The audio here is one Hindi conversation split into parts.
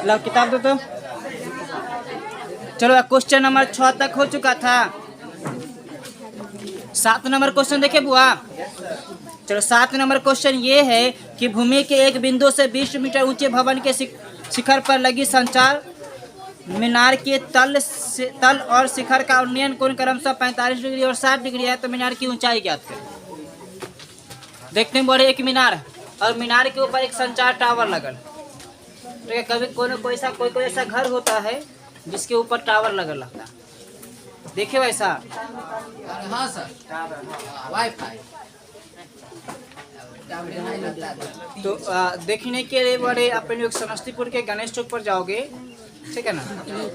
लो किताब दो तो। चलो क्वेश्चन नंबर 6 तक हो चुका था। 7 नंबर क्वेश्चन देखे बुआ। चलो 7 नंबर क्वेश्चन ये है कि भूमि के एक बिंदु से 20 मीटर ऊंचे भवन के शिखर पर लगी संचार मीनार के तल और शिखर का उन्नयन कोण क्रमशः 45 डिग्री और 60 डिग्री है। तो मीनार की ऊंचाई ज्ञात करें। देखने में बड़े एक मीनार और मीनार के ऊपर एक संचार टावर लगल। ठीक है, कभी कोई ऐसा घर होता है जिसके ऊपर टावर लगल रहता है। देखे वैसा? हाँ सर, वाईफाई। तो देखने के लिए बड़े अपने लोग समस्तीपुर के गणेश चौक पर जाओगे, ठीक है ना,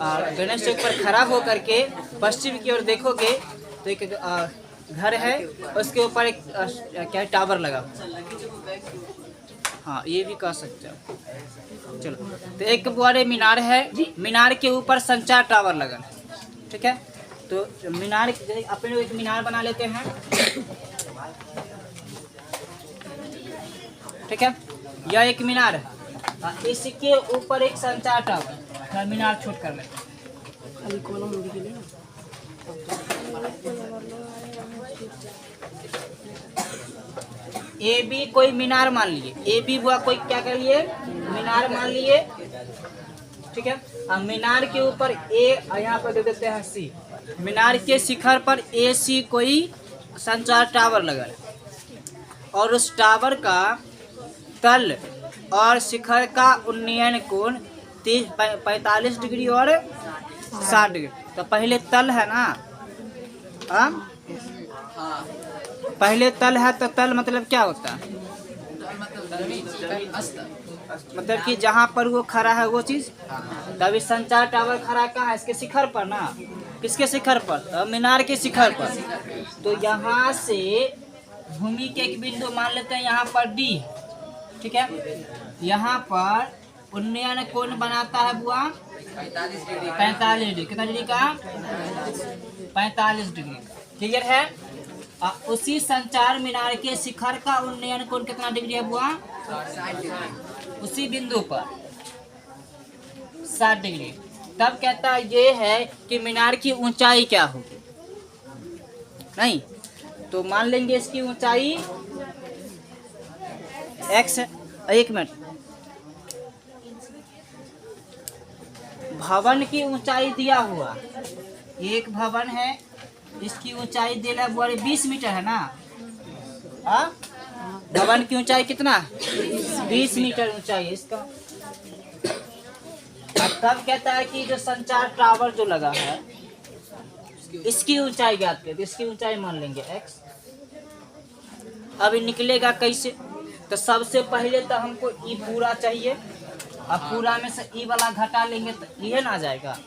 और गणेश चौक पर खड़ा होकर के पश्चिम की ओर देखोगे तो एक घर है, उसके ऊपर एक क्या टावर लगा। हाँ, ये भी कह सकते हो। चलो, तो एक बड़े मीनार है, मीनार के ऊपर संचार टावर लगा। ठीक है, तो मीनार अपने लोग एक मीनार बना लेते हैं। ठीक है, यह एक मीनार है, इसके ऊपर एक संचार टावर। मीनार छोट कर लेते हैं। ए बी कोई मीनार मान लिए, ए बी हुआ कोई क्या कर लिए, मीनार मान लिए। ठीक है, अब मीनार के ऊपर ए यहाँ पर दे देते हैं सी। मीनार के शिखर पर ए सी कोई संचार टावर लगा और उस टावर का तल और शिखर का उन्नयन कोण 45 डिग्री और 60 डिग्री। तो पहले तल है ना, पहले तल है तो तल मतलब क्या होता है? मतलब कि जहाँ पर वो खड़ा है वो चीज। तभी संचार टावर खड़ा कहाँ है? इसके शिखर पर ना। किसके शिखर पर? मीनार के शिखर पर। तो यहाँ से भूमि के एक बिंदु मान लेते हैं यहाँ पर डी। ठीक है, यहाँ पर उन्नयन कोण बनाता है बुआ 45 डिग्री। कितना डिग्री का? 45 डिग्री। क्लियर है? उसी संचार मीनार के शिखर का उन्नयन कोण कितना डिग्री है बुआ? 60 डिग्री। उसी बिंदु पर 60 डिग्री। तब कहता है ये है कि मीनार की ऊंचाई क्या होगी। नहीं तो मान लेंगे इसकी ऊंचाई x है। एक मिनट, भवन की ऊंचाई दिया हुआ, एक भवन है, इसकी ऊंचाई दिया हुआ 20 मीटर है ना। भवन की ऊंचाई कितना? 20 मीटर ऊंचाई है इसका। तब कहता है कि जो संचार टावर जो लगा है इसकी ऊंचाई ज्ञात कर। इसकी ऊंचाई मान लेंगे x। अभी निकलेगा कैसे? तो सबसे पहले तो हमको ई पूरा चाहिए। अब पूरा में से ई वाला घटा लेंगे तो ये ना जाएगा।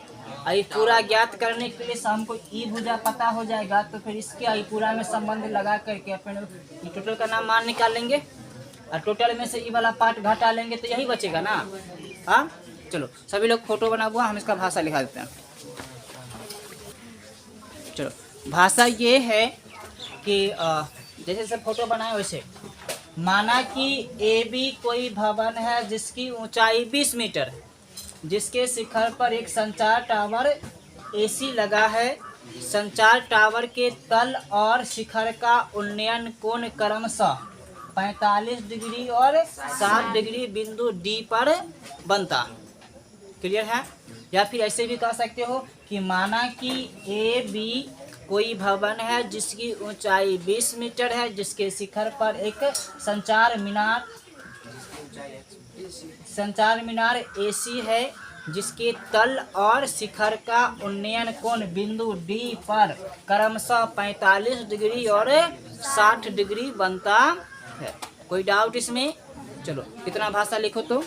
आई पूरा ज्ञात करने के लिए हमको ई भुजा पता हो जाएगा, तो फिर इसके आई पूरा में संबंध लगा करके अपन टोटल का नाम मान निकाल लेंगे और टोटल में से ई वाला पार्ट घटा लेंगे तो यही बचेगा ना। हाँ, चलो सभी लोग फोटो बना हुआ, हम इसका भाषा लिखा देते हैं। चलो, भाषा ये है कि जैसे सब फोटो बनाए वैसे माना कि ए बी कोई भवन है जिसकी ऊंचाई 20 मीटर है, जिसके शिखर पर एक संचार टावर एसी लगा है। संचार टावर के तल और शिखर का उन्नयन कोण क्रमशः 45 डिग्री और 60 डिग्री बिंदु डी पर बनता। क्लियर है? या फिर ऐसे भी कह सकते हो कि माना कि ए बी कोई भवन है जिसकी ऊंचाई 20 मीटर है, जिसके शिखर पर एक संचार मीनार एसी है, जिसके तल और शिखर का उन्नयन कोण बिंदु डी पर क्रमशः 45 डिग्री और 60 डिग्री बनता है। कोई डाउट इसमें? चलो कितना भाषा लिखो तो।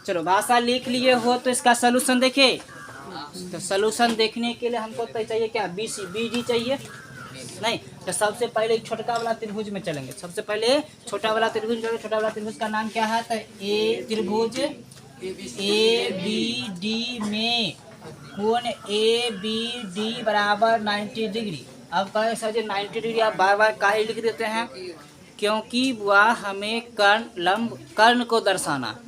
चलो भाषा लिख लिए हो तो इसका सलूशन देखे। तो सलूशन देखने के लिए हमको तो चाहिए क्या? बी सी बी डी चाहिए। नहीं तो सबसे पहले छोटा वाला त्रिभुज में चलेंगे। सबसे पहले छोटा वाला त्रिभुज चलेंगे। छोटा वाला त्रिभुज का नाम क्या है? तो ए त्रिभुज ए बी डी में कोण ए बी डी बराबर 90 डिग्री। अब कहें सर जी 90 डिग्री आप बार बार काहे लिख देते हैं? क्योंकि वह हमें कर्ण को दर्शाना,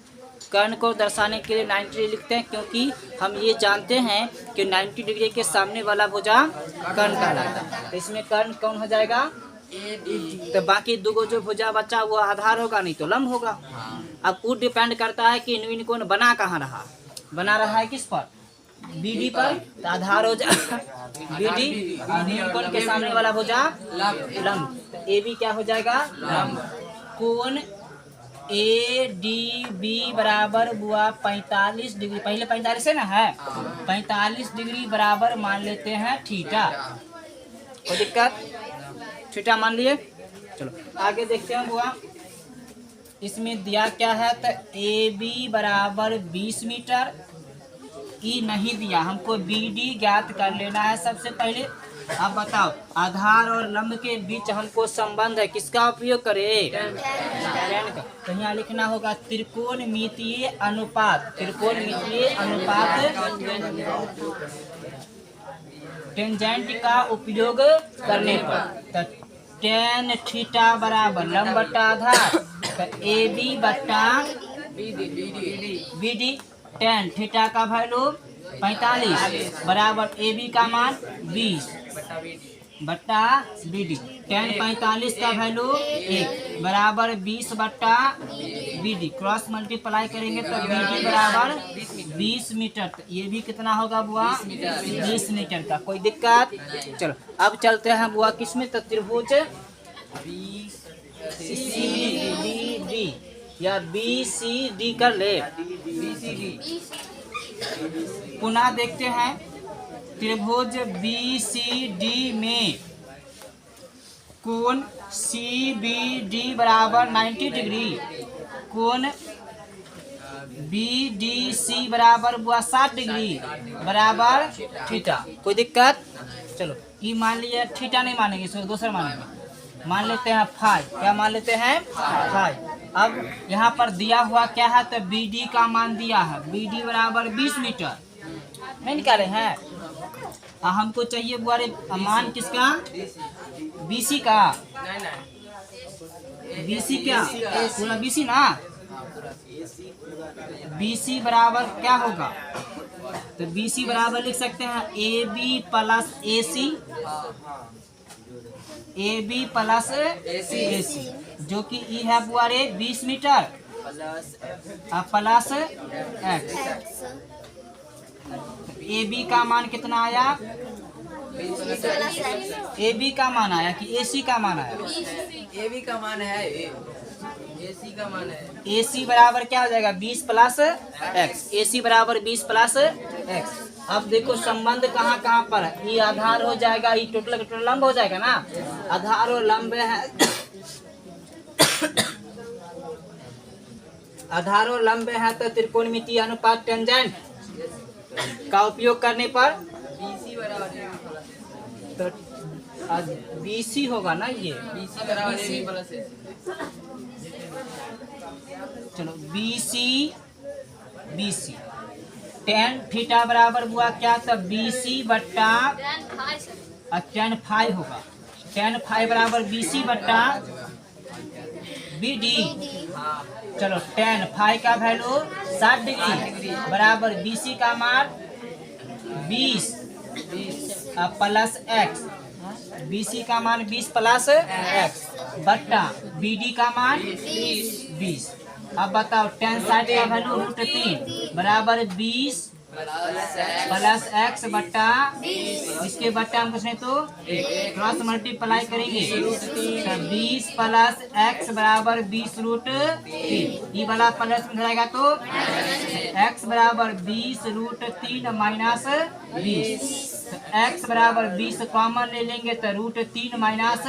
कर्ण को दर्शाने के लिए 90 डिग्री लिखते हैं, क्योंकि हम ये जानते हैं कि 90 डिग्री के सामने वाला भुजा कर्ण कहलाता है। तो इसमें कर्ण कौन हो जाएगा? तो बाकी दो जो भुजा बचा वो आधार होगा, नहीं तो लंब होगा। अब वो डिपेंड करता है कि इनविन कोण बना कहाँ रहा, बना रहा है किस पर? बीडी पर। तो आधार हो जाएगा बीडी, इनविन कोण के सामने वाला भुजा लंब। तो ए बी क्या हो जाएगा? लंब। कोण ए डी बी बराबर हुआ 45 डिग्री। पहले 45 है ना, है 45 डिग्री बराबर मान लेते हैं थीटा। कोई दिक्कत? थीटा मान लिए। चलो आगे देखते हैं हुआ। इसमें दिया क्या है? तो ए बी बराबर 20 मीटर। ई नहीं दिया, हमको बी डी ज्ञात कर लेना है सबसे पहले। अब बताओ, आधार और लंब के बीच हमको संबंध है, किसका उपयोग करें? tan का। तो यहाँ लिखना होगा त्रिकोणमितीय अनुपात। त्रिकोणमितीय अनुपात टेंजेंट का उपयोग करने पर। तो tan थीटा बराबर लंब बट्टा आधार, तो ए बी बट्टा बी डी। tan थीटा का वैल्यू 45 बराबर ए बी का मान 20 बट्टा बी डी। tan 45 का वैल्यू 1 बराबर 20 बट्टा बी डी। क्रॉस मल्टीप्लाई करेंगे तो बी डी बराबर 20 मीटर। तो ये भी कितना होगा बुआ? 20 मीटर का। कोई दिक्कत? चलो अब चलते हैं बुआ किसमें? तो त्रिभुज सी डी डी या बी सी डी कर ले। पुनः देखते हैं त्रिभुज बी सी डी में कोण सी बी डी बराबर 90 डिग्री। कोण बी डी सी बराबर हुआ 60 डिग्री बराबर थीटा। कोई दिक्कत? चलो ये मान लिया, थीटा नहीं मानेंगे, इसको दूसरा मानेंगे। मान लेते हैं फाई। क्या मान लेते हैं? फाई। अब यहाँ पर दिया हुआ क्या है? तो बी डी का मान दिया है, बी डी बराबर 20 मीटर। नहीं निकाले हैं? हमको चाहिए बुआरे मान किसका? बीसी का। बीसी क्या? पूरा बीसी ना। बीसी बराबर क्या होगा? तो बीसी बराबर लिख सकते हैं A B plus A C. A B plus A C जो कि ई है बुआरे 20 meter plus X. A B का मान कितना आया? ए बी का मान आया कि ए सी का मान आया? ए बी का मान है, ए सी का मान है। ए सी बराबर क्या हो जाएगा? 20 प्लस एक्स। ए सी बराबर 20 प्लस एक्स। अब देखो संबंध कहाँ कहाँ पर है? ये आधार हो जाएगा, ये टोटल टोटल लंब हो जाएगा ना। आधार और लंब है आधार और लंब है तो त्रिकोणमितीय अनुपात टेंजेंट का उपयोग करने पर बीसी बराबर तो बीसी होगा ना। ये बीसी बराबर ए बी प्लस ए चलो बीसी बीसी tan थीटा बराबर हुआ क्या? तो बीसी बट्टा tan फाई होगा। tan फाई बराबर बीसी बट्टा बी डी। चलो tan फाई का वैल्यू 60 डिग्री बराबर बीसी का मान 20 प्लस एक्स। बीसी का मान 20 प्लस एक्स बट्टा बीडी का मान 20। अब बताओ tan 60 का वैल्यू √3 बराबर 20 प्लस एक्स बट्टा इसके बट्टा हम कुछ नहीं तो क्रॉस मल्टीप्लाई करेंगे तो 20 प्लस एक्स बराबर 20√3। ये वाला प्लस में जाएगा तो एक्स बराबर 20√3 माइनस 20। तो एक्स बराबर 20 कॉमन ले लेंगे तो √3 माइनस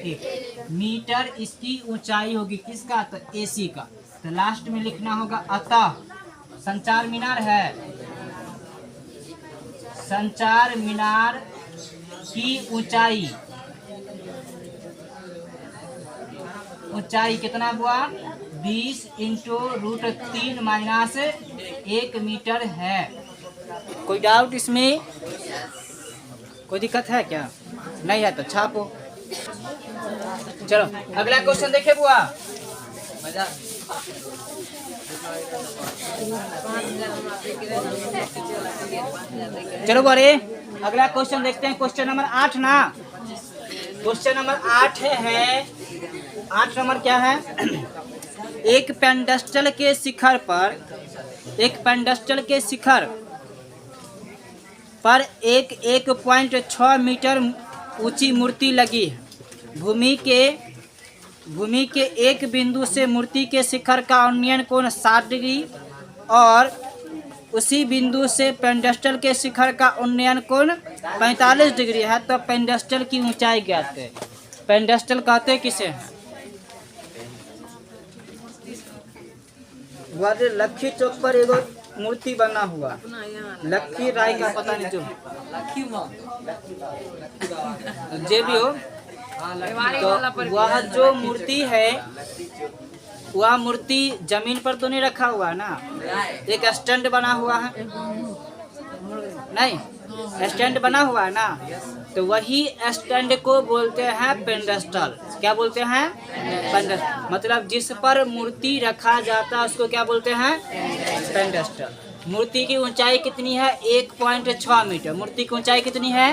1 मीटर इसकी ऊंचाई होगी। किसका? तो एसी का। तो लास्ट में लिखना होगा अतः संचार मीनार है, संचार मीनार की ऊंचाई कितना हुआ? 20 इंटू √3 माइनस 1 मीटर है। कोई डाउट इसमें? कोई दिक्कत है क्या? नहीं है तो छापो। चलो अगला क्वेश्चन देखे बुआ। मजा चलो बोरे अगला क्वेश्चन देखते हैं। क्वेश्चन नंबर 8 ना, क्वेश्चन नंबर 8 है 8 नंबर क्या है? एक पेंडस्टल के शिखर पर एक 1.6 मीटर ऊंची मूर्ति लगी है। भूमि के एक बिंदु से मूर्ति के शिखर का उन्नयन कोण 60 डिग्री और उसी बिंदु से पेंडस्टल के शिखर का उन्नयन कोण 45 डिग्री है। तो पेंडस्टल की ऊंचाई ज्ञात है। पेंडस्टल कहते किसे हैं? ग्वालियर लक्खी चौक पर एगो मूर्ति बना हुआ, लक्खी राय का पता नहीं जो जे भी हो, तो वह जो मूर्ति है वह मूर्ति जमीन पर तो नहीं रखा हुआ ना, एक स्टैंड बना हुआ है, नहीं स्टैंड बना हुआ है ना, तो वही स्टैंड को बोलते हैं पेंडस्टल। क्या बोलते हैं? पेंडस्टल। मतलब जिस पर मूर्ति रखा जाता है उसको क्या बोलते हैं? पेंडस्टल। मूर्ति की ऊंचाई कितनी है? 1.6 मीटर। मूर्ति की ऊंचाई कितनी है?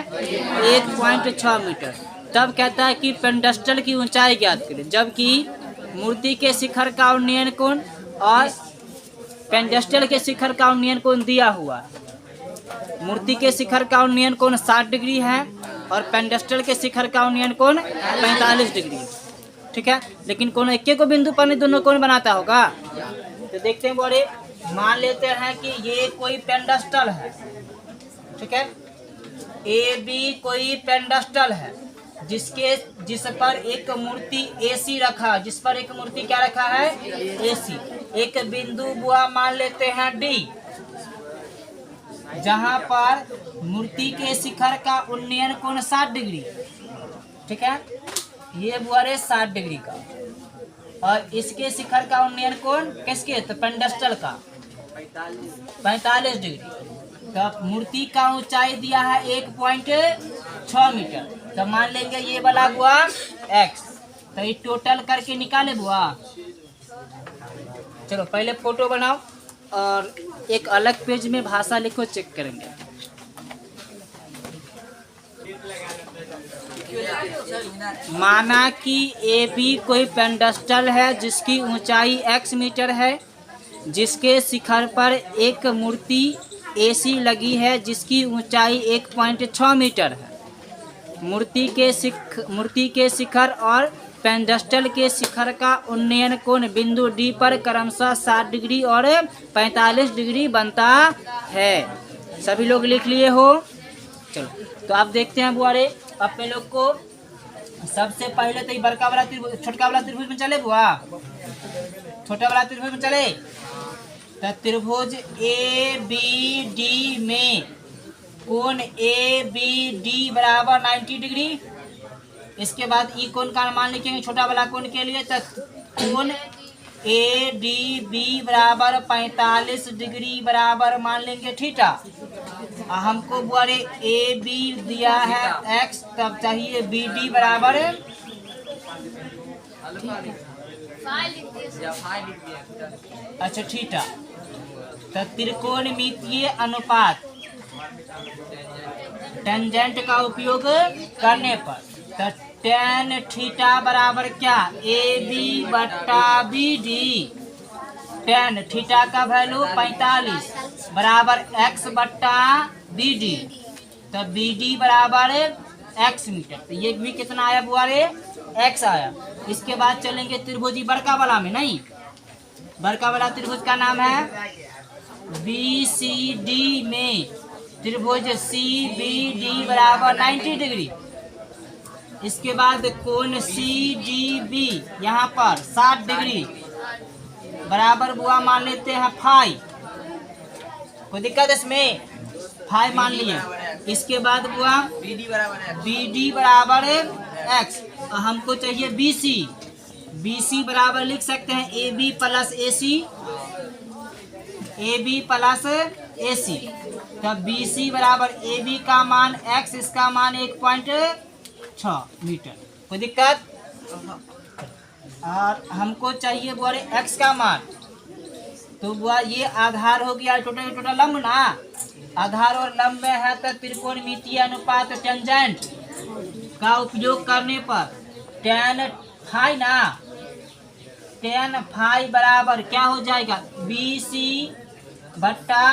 1.6 मीटर। तब कहता है कि पेंडस्टल की ऊंचाई ज्ञात करें, जबकि मूर्ति के शिखर का उन्नयन कोण और पेंडस्टल के शिखर का उन्नयन कोण दिया हुआ। मूर्ति के शिखर का उन्नयन कोण 60 डिग्री है और पेंडस्टल के शिखर का उन्नयन कोण 45 डिग्री। ठीक है, लेकिन कौन एक को बिंदु पर नहीं दोनों कोण बनाता होगा? तो देखते हैं बोले, मान लेते हैं कि ये कोई पेंडस्टल है, ठीक है, ए बी कोई पेंडस्टल है जिस पर एक मूर्ति एसी रखा, जिस पर एक मूर्ति क्या रखा है? एसी। एक बिंदु बुआ मान लेते हैं डी, जहां पर मूर्ति के शिखर का उन्नयन कोण 60 डिग्री। ठीक है, ये बुआ रे 60 डिग्री का, और इसके शिखर का उन्नयन कोण किसके? तो पेंडस्टल का 45 डिग्री। तो मूर्ति का ऊंचाई दिया है 1.6 मीटर। तो मान लेंगे ये वाला बुआ x, तो ये टोटल करके निकाले बुआ। चलो पहले फोटो बनाओ और एक अलग पेज में भाषा लिखो, चेक करेंगे। माना कि ए बी कोई पेंडस्टल है जिसकी ऊंचाई x मीटर है, जिसके शिखर पर एक मूर्ति एसी लगी है जिसकी ऊंचाई 1.6 मीटर है। मूर्ति के शिखर और पेंडस्टल के शिखर का उन्नयन कोण बिंदु डी पर क्रमशः 60 डिग्री और 45 डिग्री बनता है। सभी लोग लिख लिए हो? चलो तो आप देखते हैं बुआ रे, अपने लोग को सबसे पहले तो बड़का वाला त्रिभुज, छोटका वाला त्रिभुज में चले बुआ, छोटा वाला त्रिभुज में चले। तो त्रिभुज ए बी डी में कोण ए बी डी बराबर 90 डिग्री। इसके बाद ई कोण का मान लिखेंगे छोटा वाला कोण के लिए, तो कोण ए डी बी बराबर 45 डिग्री बराबर मान लेंगे थीटा। हमको बुआरे ए बी दिया है x, तब चाहिए बी डी बराबर अच्छा थीटा। तो त्रिकोणमितीय अनुपात टेंजेंट का उपयोग करने पर, तो टेन थीटा बराबर क्या? ए बी बट्टा बी डी। टेन थीटा का वैल्यू 45 बराबर x बट्टा बी डी। तो बी डी बराबर x मीटर। तो ये भी कितना आया बुआरे? x आया। इसके बाद चलेंगे त्रिभुजी बड़का वाला में, नहीं बड़का वाला त्रिभुज का नाम है बी सी डी में त्रिभुज सी बी डी बराबर 90 डिग्री। इसके बाद कोण सी डी बी यहाँ पर 60 डिग्री बराबर बुआ मान लेते हैं फाई। कोई दिक्कत इसमें? फाई मान लिए। इसके बाद बुआ बी डी बराबर x, हमको चाहिए बी सी। बी सी बराबर लिख सकते हैं A B plus A C, A B plus A C. तब बी सी बराबर ए बी का मान x, इसका मान 1.6 मीटर। कोई दिक्कत? और हमको चाहिए बोले x का मान, तो बुआ ये आधार हो गया टोटल लंब ना, आधार और लंब में है तो त्रिकोणमितीय अनुपात टेंजेंट का उपयोग करने पर tan फाई ना, tan फाई बराबर क्या हो जाएगा BC बट्टा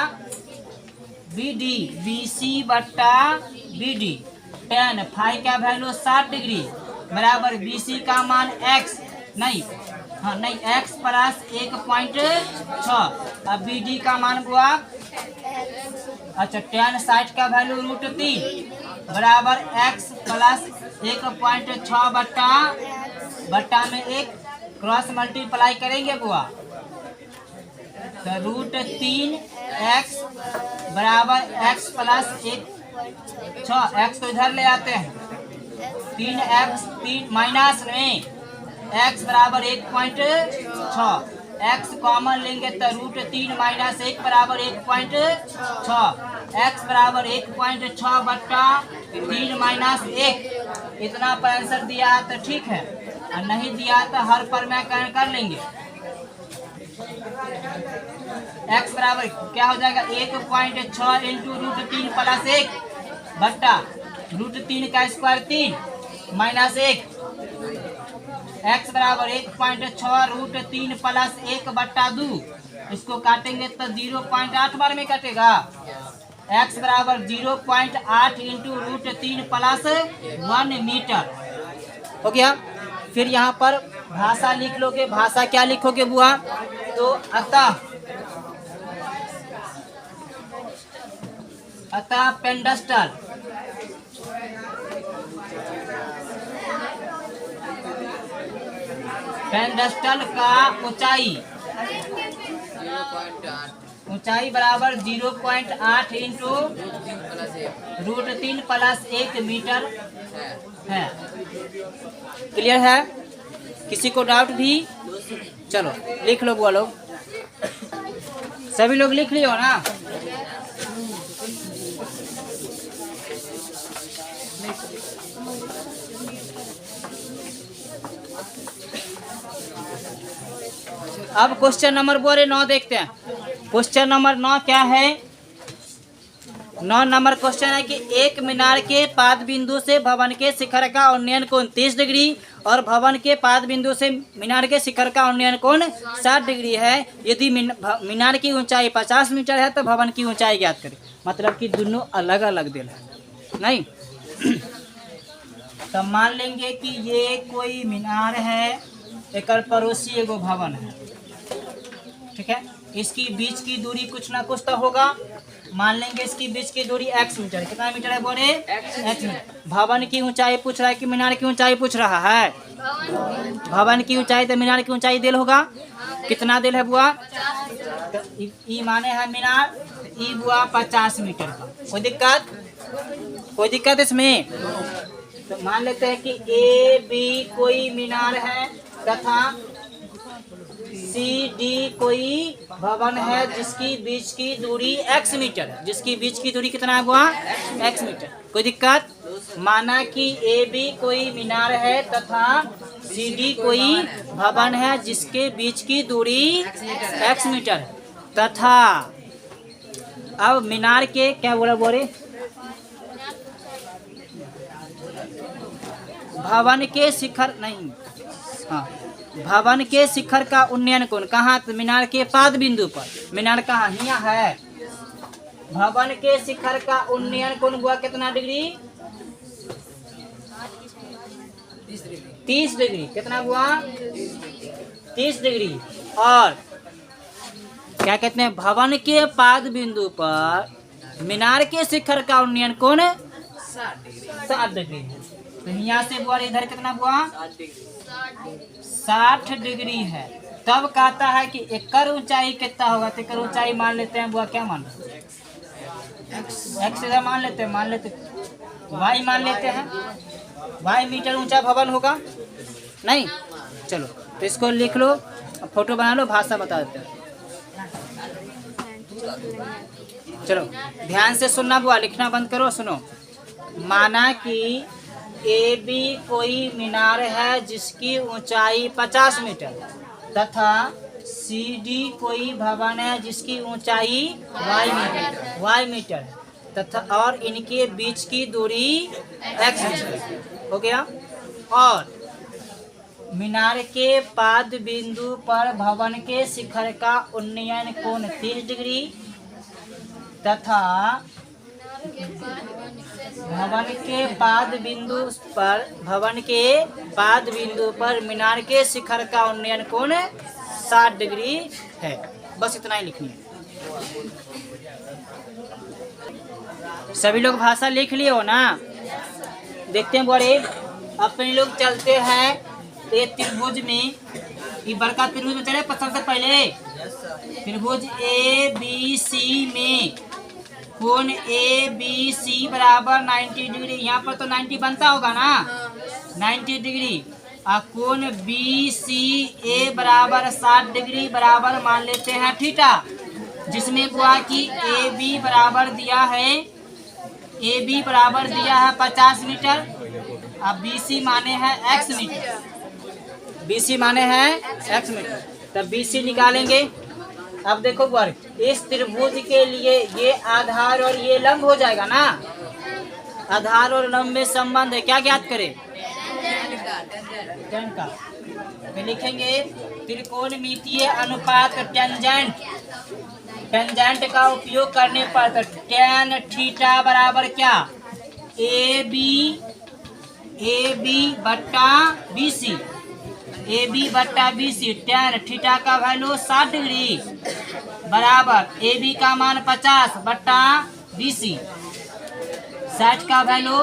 BD, BC बट्टा BD। tan फाई का वैल्यू 60 डिग्री बराबर BC का मान x नहीं x प्लस 1.6 अब BD का मान हुआ अच्छा tan 60 का वैल्यू √3 बराबर x प्लस 1.6 बट्टा में 1 क्रॉस मल्टीप्लाई करेंगे बुआ तो √3 x बराबर x प्लस 6 x को इधर ले आते हैं 3 माइनस में x बराबर 1.6 x कॉमन लेंगे तो √3 माइनस 1 बराबर 1.6 x बराबर 1.6 बट्टा 3 माइनस 1 इतना पर आंसर दिया है तो ठीक है और नहीं दिया तो हर पर मैं कर लेंगे। x बराबर क्या हो जाएगा 1.6 इंटू √3 प्लस 1 बट्टा √3 का स्क्वायर 3 माइनस 1 x बराबर 1.6 √3 प्लस 1 बट्टा 2 इसको काटेंगे तो 0.8 बार में कटेगा x बराबर 0.8 इंटू √3 प्लस 1 मीटर हो गया। फिर यहाँ पर भाषा लिख लोगे, भाषा क्या लिखोगे बुआ तो अतः पेंडस्टल का ऊंचाई बराबर 0.8 इंटू √3 प्लस 1 मीटर है। क्लियर है? किसी को डाउट भी? चलो लिख लो बुआ लोग, सभी लोग लिख लियो ना। अब क्वेश्चन नंबर 9 देखते हैं। क्वेश्चन नंबर 9 क्या है? 9 नंबर क्वेश्चन है कि एक मीनार के पाद बिंदु से भवन के शिखर का उन्नयन कोण 30 डिग्री और भवन के पाद बिंदु से मीनार के शिखर का उन्नयन कोण 60 डिग्री है। यदि मीनार की ऊंचाई 50 मीटर है तो भवन की ऊंचाई ज्ञात करें। मतलब कि दोनों अलग अलग दिल है नहीं। तो मान लेंगे कि ये कोई मीनार है, एक पड़ोसी एगो भवन है, ठीक है। इसकी बीच की दूरी कुछ ना कुछ तो होगा। मान लेंगे इसकी बीच की दूरी x मीटर, कितना मीटर है बोले x मीटर। भवन की ऊंचाई पूछ रहा है कि मीनार की ऊंचाई पूछ रहा है। भवन की ऊंचाई तो मीनार की ऊंचाई दिल होगा, कितना दिल है बुआ? तो ई माने है मीनार, ई बुआ 50 मीटर का। कोई दिक्कत इसमें? तो मान लेते हैं कि AB कोई मीनार है तथा CD कोई भवन है जिसकी बीच की दूरी x मीटर है। जिसकी बीच की दूरी कितना हुआ? x metre. कोई दिक्कत? माना कि AB कोई मीनार है तथा CD कोई भवन है जिसके बीच की दूरी x मीटर है तथा अब मीनार के क्या बोले भवन के शिखर नहीं, हाँ, भवन के शिखर का उन्नयन कोण कहाँ? तो मीनार के पाद बिंदु पर। मीनार कहाँ? यहाँ है। भवन के शिखर का उन्नयन कोण हुआ कितना डिग्री? 30 डिग्री। कितना हुआ? 30 डिग्री। और क्या कहते हैं? भवन के पाद बिंदु पर मीनार के शिखर का उन्नयन कोण 60 डिग्री। तो यहाँ से बुआ इधर कितना हुआ? 60 डिग्री है। तब कहता है कि एकर ऊंचाई कितना होगा? तो एकर ऊंचाई मान लेते हैं बुआ, क्या मान x मान लेते y मान लेते हैं। y मीटर ऊंचा भवन होगा नहीं। चलो तो इसको लिख लो, फोटो बना लो, भाषा बता देते हैं। चलो ध्यान से सुनना बुआ, लिखना बंद करो, सुनो। माना कि AB कोई मीनार है जिसकी ऊंचाई 50 मीटर तथा CD कोई भवन है जिसकी ऊंचाई y मीटर है तथा और इनके बीच की दूरी x मीटर हो गया। और मीनार के पाद बिंदु पर भवन के शिखर का उन्नयन कोण 30 डिग्री तथा भवन के पाद बिंदु पर मीनार के शिखर का उन्नयन कोण 60 डिग्री है। बस इतना ही लिखनी है। सभी लोग भाषा लिख लिए हो ना? देखते हैं बड़े अपने लोग चलते हैं ये त्रिभुज में, ये बड़का त्रिभुज में चले सबसे पहले त्रिभुज ABC में कोण ABC बराबर 90 डिग्री। यहाँ पर तो 90 बनता होगा ना, 90 डिग्री। और कोण BCA बराबर 60 डिग्री बराबर मान लेते हैं थीटा, जिसमें हुआ कि AB बराबर दिया है 50 मीटर। अब BC माने हैं x मीटर, BC माने हैं x मीटर, तब BC निकालेंगे। अब देखो वर्ग, इस त्रिभुज के लिए ये आधार और ये लंब हो जाएगा ना। आधार और लंब में संबंध है, क्या ज्ञात करें? टेन का तो लिखेंगे त्रिकोणमितीय अनुपात टेंजेंट का उपयोग करने पर tan थीटा बराबर क्या? AB बट्टा BC tan थीटा का वैल्यू 60 डिग्री बराबर AB का मान 50 बट्टा BC 60 का वैल्यू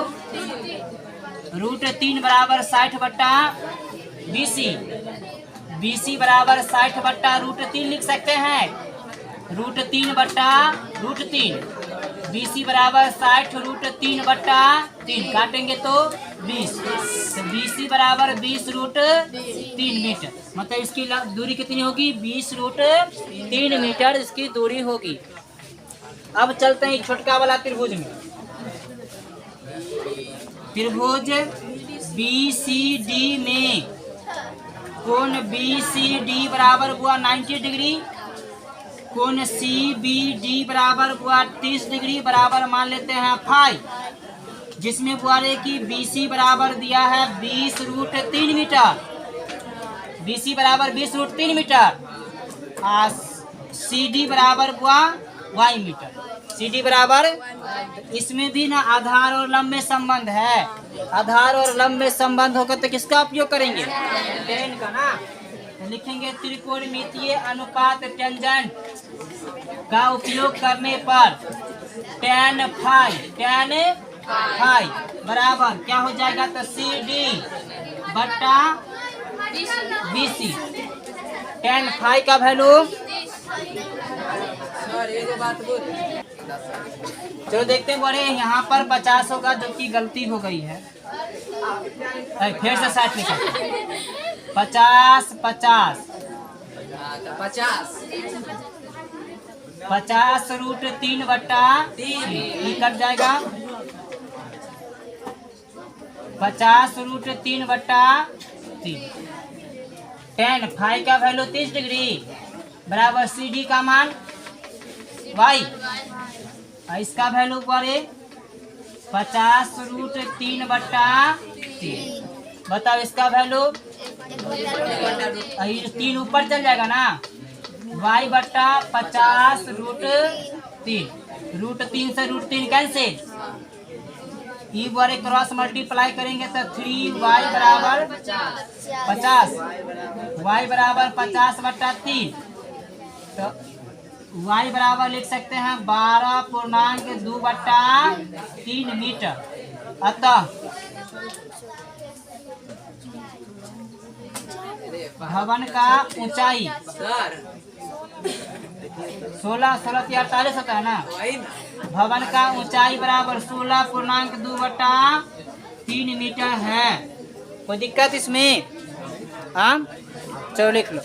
√3 बराबर 60 बट्टा BC बराबर 60 बट्टा √3 लिख सकते हैं, √3 बट्टा √3। BC बराबर 60 √3 बट्टा 3 काटेंगे तो 20, तो BC बराबर 20 √3 मीटर। मतलब इसकी दूरी कितनी होगी? 20 √3 मीटर इसकी दूरी होगी। अब चलते हैं छोटका वाला त्रिभुज में। त्रिभुज BCD में कोण BCD बराबर हुआ 90 डिग्री, कोण CBD बराबर हुआ 30 डिग्री बराबर मान लेते हैं फाई, जिसमें बुआरे की BC बराबर दिया है 20 √3 मीटर, BC बराबर 20 √3 मीटर। CD बराबर हुआ y मीटर, CD बराबर। इसमें भी ना आधार और लंब में संबंध है। आधार और लंब में संबंध होगा तो किसका उपयोग करेंगे? टेन का ना। तो लिखेंगे त्रिकोणमितीय अनुपात टेंजेंट का उपयोग करने पर tan फाई बराबर क्या हो जाएगा? तो CD बट्टा BC। tan फाई का वैल्यू चलो देखते हैं बड़े, यहाँ पर 50 होगा जो कि गलती हो गई है। फिर से 60 लिखा 50 √3 बट्टा 3 कट जाएगा, 50 √3 बट्टा 3। tan फाई का वैल्यू 30 डिग्री बराबर CD का मान y, इसका वैल्यू पड़े 50 √3 बट्टा 3। बताओ इसका वैल्यू 3 ऊपर चल जाएगा ना, y बट्टा 50 √3, √3 से √3 कैंसिल, ई बारे क्रॉस मल्टीप्लाई करेंगे तो 3y बराबर 50, y बराबर 50 बट्टा 3। तो y बराबर लिख सकते हैं 12.2 बट्टा 3 मीटर। अतः भवन का ऊंचाई 16 48 होता है ना, भवन का ऊंचाई बराबर 16.2 बट्टा 3 मीटर है। कोई दिक्कत इसमें? हाँ चलो लिख लो।